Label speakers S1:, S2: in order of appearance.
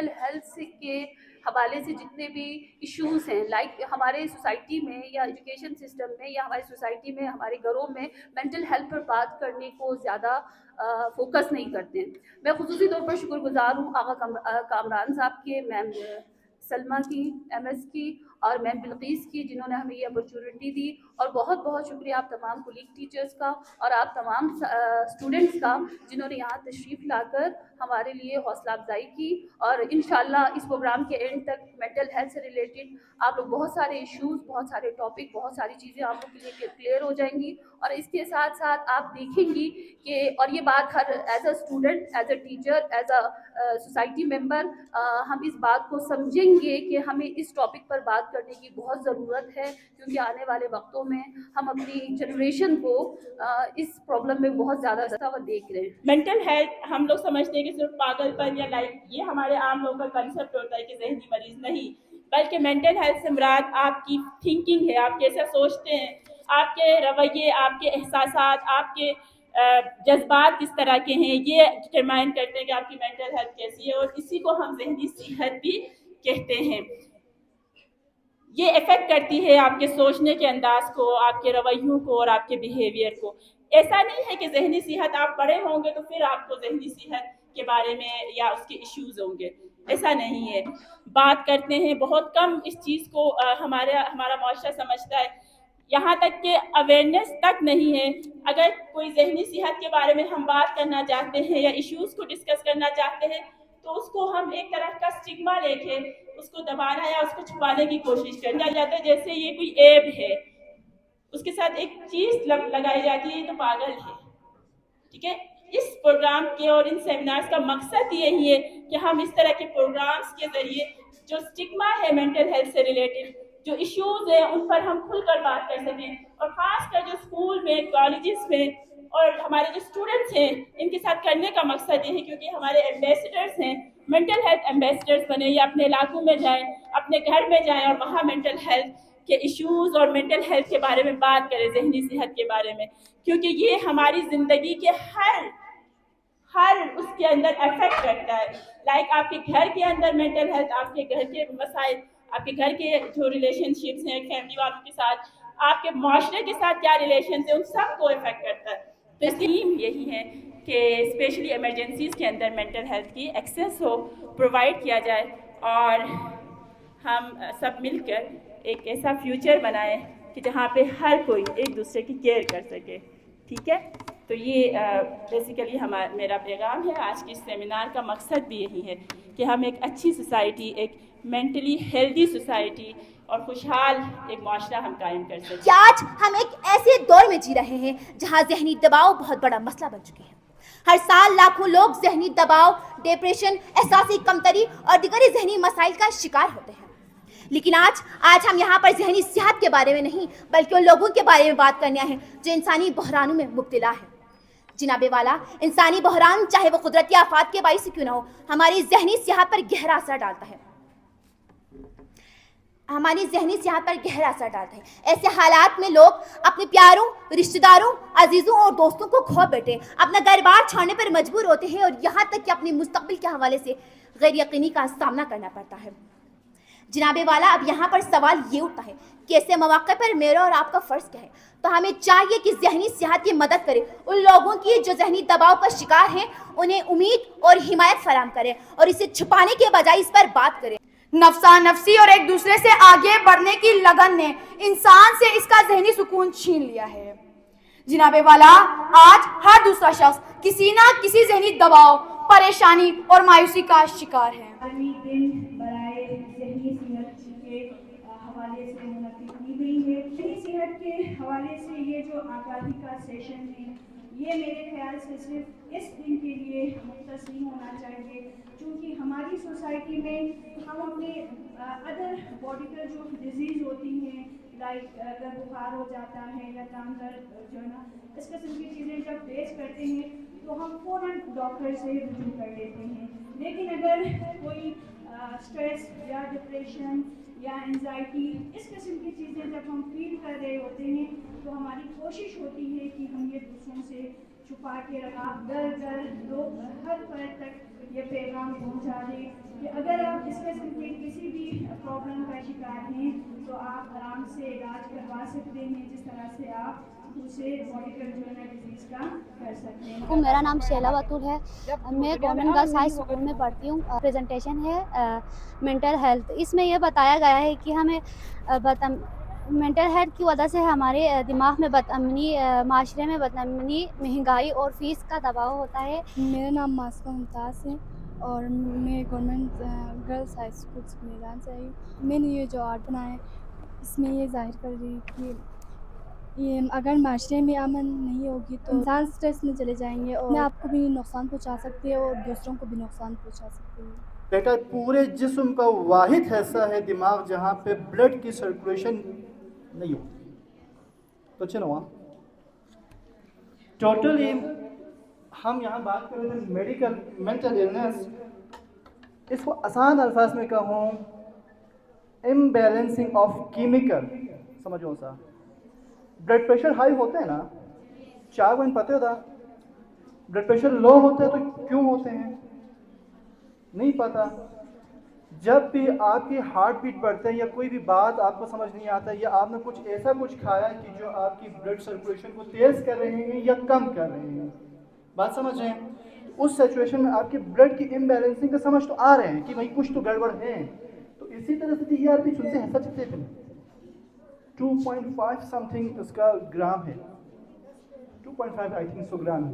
S1: Mental health के हवाले से जितने भी इश्यूज़ हैं, लाइक हमारे सोसाइटी में या एजुकेशन सिस्टम में या हमारी सोसाइटी में, हमारे घरों में मेंटल हेल्थ पर बात करने को ज़्यादा फोकस नहीं करते हैं। मैं खुसूसी तौर पर शुक्रगुजार हूँ आगा कामरान साहब के, मैम सलमा की, MS की और मैम बिल्कीस की, जिन्होंने हमें ये अपॉर्चुनिटी दी। और बहुत बहुत शुक्रिया आप तमाम कुलीग टीचर्स का और आप तमाम स्टूडेंट्स का, जिन्होंने यहाँ तशरीफ़ लाकर हमारे लिए हौसला अफजाई की। और इंशाल्लाह इस प्रोग्राम के एंड तक मेंटल हेल्थ से रिलेटेड आप लोग बहुत सारे इश्यूज़, बहुत सारे टॉपिक, बहुत सारी चीज़ें आप लोग के लिए क्लियर हो जाएंगी। और इसके साथ साथ आप देखेंगी कि, और ये बात हर as a student, as a teacher, as a society member हम इस बात को समझेंगे कि हमें इस टॉपिक पर बात करने की बहुत ज़रूरत है, क्योंकि आने वाले वक्तों में हम अपनी जनरेशन को इस प्रॉब्लम में बहुत ज़्यादा देख रहे हैं।
S2: मेंटल हेल्थ हम लोग समझते हैं कि सिर्फ पागलपन या लाइक ये हमारे आम लोगों का कंसेप्ट होता है कि जहनी मरीज, नहीं, बल्कि मेंटल हेल्थ से मुराद आपकी थिंकिंग है, आप कैसे सोचते हैं, आपके रवैये, आपके एहसासात, आपके जज्बात किस तरह के हैं, ये डिटरमाइन करते हैं कि आपकी मेंटल हेल्थ कैसी है। और इसी को हम जहनी सेहत भी कहते हैं। ये इफेक्ट करती है आपके सोचने के अंदाज को, आपके रवैयों को और आपके बिहेवियर को। ऐसा नहीं है कि जहनी सेहत आप बड़े होंगे तो फिर आपको जहनी सेहत के बारे में या उसके इश्यूज होंगे, ऐसा नहीं है। बात करते हैं बहुत कम इस चीज़ को, हमारा मुआशरा समझता है, यहाँ तक कि अवेयरनेस तक नहीं है। अगर कोई जहनी सेहत के बारे में हम बात करना चाहते हैं या इश्यूज को डिस्कस करना चाहते हैं तो उसको हम एक तरह का स्टिग्मा लेके उसको दबाना या उसको छुपाने की कोशिश करना जाता है, जैसे ये कोई ऐब है, उसके साथ एक चीज लगाई जाती है, ये तो पागल है। ठीक है, इस प्रोग्राम के और इन सेमिनार्स का मकसद यही है कि हम इस तरह के प्रोग्राम्स के जरिए जो स्टिग्मा है मेंटल हेल्थ से रिलेटेड, जो इश्यूज है, उन पर हम खुलकर बात कर सकें। और खासकर जो स्कूल में, कॉलेजेस में और हमारे जो स्टूडेंट्स हैं, इनके साथ करने का मकसद ये है, क्योंकि हमारे एम्बेसडर्स हैं, मेंटल हेल्थ एम्बेसडर्स बने, या अपने इलाकों में जाएं, अपने घर में जाएं और वहाँ मेंटल हेल्थ के इश्यूज और मेंटल हेल्थ के बारे में बात करें, जहनी सेहत के बारे में, क्योंकि ये हमारी जिंदगी के हर उसके अंदर अफेक्ट करता है। लाइक आपके घर के अंदर मेंटल हेल्थ, आपके घर के मसाइल, आपके घर के जो रिलेशनशिप्स हैं फैमिली वालों के साथ, आपके माशरे के साथ क्या रिलेशन है, उन सबको इफेक्ट करता है। तो इसलिए यही है कि स्पेशली इमरजेंसीज के अंदर मेंटल हेल्थ की एक्सेस हो, प्रोवाइड किया जाए और हम सब मिलकर एक ऐसा फ्यूचर बनाएं कि जहाँ पे हर कोई एक दूसरे की केयर कर सके। ठीक है, तो ये बेसिकली मेरा पैगाम है। आज के इस सेमिनार का मकसद भी यही है कि हम एक अच्छी सोसाइटी, एक मेंटली हेल्दी सोसाइटी और खुशहाल एक माशरा हम कायम कर सकें।
S3: क्या आज हम एक ऐसे दौर में जी रहे हैं जहाँ जहनी दबाव बहुत बड़ा मसला बन चुके हैं। हर साल लाखों लोग जहनी दबाव, डिप्रेशन, एहसासी कमतरी और दिगरी जहनी मसाइल का शिकार होते हैं। लेकिन आज हम यहाँ पर जहनी सेहत के बारे में नहीं, बल्कि उन लोगों के बारे में बात करने हैं जो इंसानी बहरानों में मुब्तला है। जनाबे वाला, इंसानी बहरान चाहे वो कुदरती आफात के बाइस क्यों ना हो, हमारी जहनी सेहत पर गहरा असर डालता है। ऐसे हालात में लोग अपने प्यारों, रिश्तेदारों, अजीजों और दोस्तों को खो बैठे, अपना घर बार छोड़ने पर मजबूर होते हैं और यहाँ तक कि अपने मुस्तकबिल के हवाले से गैर यकीनी का सामना करना पड़ता है। जनाबे वाला, अब यहाँ पर सवाल ये उठता है कि ऐसे मौके पर मेरा और आपका फ़र्ज़ क्या है। तो हमें चाहिए कि जहनी सेहत की मदद करें, उन लोगों की जो जहनी दबाव का शिकार हैं, उन्हें उम्मीद और हिमायत फराहम करें और इसे छुपाने के बजाय इस पर बात करें।
S4: नफसा नफसी और एक दूसरे से आगे बढ़ने की लगन ने इंसान से इसका जहनी सुकून छीन लिया है। जनाबे वाला, आज हर दूसरा शख्स किसी ना किसी जहनी दबाव, परेशानी और मायूसी का शिकार है।
S5: हवाले से मुनक्किद की गई है। जहनी सेहत के हवाले से ये जो आगाही का सेशन है, ये मेरे ख्याल से सिर्फ इस दिन के लिए मुख्तस नहीं होना चाहिए, क्योंकि हमारी सोसाइटी में हम अपने अदर बॉडी पर जो डिजीज़ होती हैं, लाइक अगर बुखार हो जाता है या टांग दर्द जो है ना, इस किस्म की चीज़ें जब फेस करते हैं तो हम फ़ौरन डॉक्टर से रुजू कर लेते हैं। लेकिन अगर कोई स्ट्रेस या डिप्रेशन या एंजाइटी, इस किस्म की चीज़ें जब हम फील कर रहे होते हैं तो हमारी कोशिश होती है कि हम ये दूसरों से छुपा के रखा, घर घर लोग हर फर्द तक ये पैगाम पहुंचा दें कि अगर प्रॉब्लम का शिकार हैं तो आप आराम से इलाज करवा सकते हैं, जिस तरह से आप दूसरे बॉडी कंट्रोल डिजीज़ का कर सकते हैं।
S6: मेरा नाम शैला बतूल है, मैं गवर्नमेंट गर्ल्स हाई स्कूल में पढ़ती हूँ। प्रेजेंटेशन है मेंटल हेल्थ। इसमें यह बताया गया है कि हमें मेंटल हेल्थ की वजह से हमारे दिमाग में बदअमनी, माशरे में बदअमनी, महंगाई और फीस का दबाव होता है।
S7: मेरा नाम मास्का मुमताज़ है और मैं गवर्नमेंट गर्ल्स हाई स्कूल से मैदान से आई हूँ। मैंने ये जो आर्ट बनाया है इसमें ये जाहिर कर रही कि ये अगर माशरे में अमन नहीं होगी तो इंसान स्ट्रेस में चले जाएंगे और अपने आप को भी नुकसान पहुँचा सकती है और दूसरों को भी नुकसान पहुँचा सकती है।
S8: बेटा पूरे जिस्म का वाहिद हिस्सा है दिमाग जहाँ पे ब्लड की सर्कुलेशन नहीं होती। तो चलो वहाँ टोटली हम यहाँ बात कर रहे थे मेडिकल मेंटल इलनेस। इसको आसान अल्फाज में कहूँ इम्बैलेंसिंग ऑफ केमिकल। समझो सा ब्लड प्रेशर हाई होते हैं ना, चार को पता होता ब्लड प्रेशर लो होते हैं तो क्यों होते हैं नहीं पता। जब भी आपकी हार्ट बीट बढ़ते हैं या कोई भी बात आपको समझ नहीं आता या आपने कुछ ऐसा कुछ खाया कि जो आपकी ब्लड सर्कुलेशन को तेज़ कर रहे हैं या कम कर रहे हैं, बात समझ रहे हैं, उस सिचुएशन में आपके ब्लड की इम्बैलेंसिंग का समझ तो आ रहे हैं कि भाई कुछ तो गड़बड़ है। तो इसी तरह से TRP सुनते हैं सच से 2.5 समथिंग उसका ग्राम है, 2.5 आई थिंक 100 ग्राम है।